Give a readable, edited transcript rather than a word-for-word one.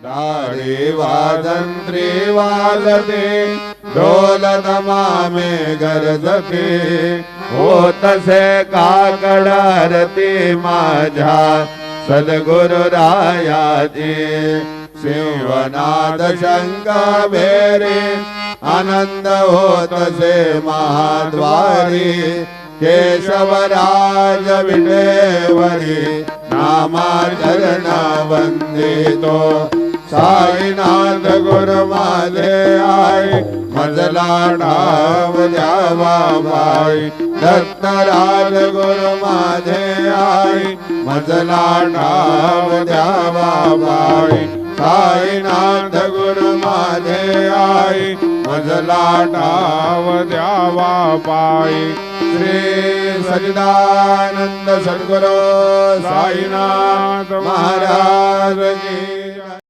तारी वाजंत्री वाजते ढोल दमामे गरजते होतसे काकड आरती माझ्या सद्गुरु रायाची शिवनाद शंका भेरे आनंद होतसे महाद्वारी केशवराज विटेवरी नामाचरण वंदितो साईनाथ गुरु माझे आई मजला ठाव द्यावा बाई दत्तराज गुरु माझे आई मजला ठाव द्यावा बाई साईनाथ गुरु माझे आई मजला ठाव द्यावा बाई श्री सच्चिदानंद सद्गुरु साईनाथ महाराज की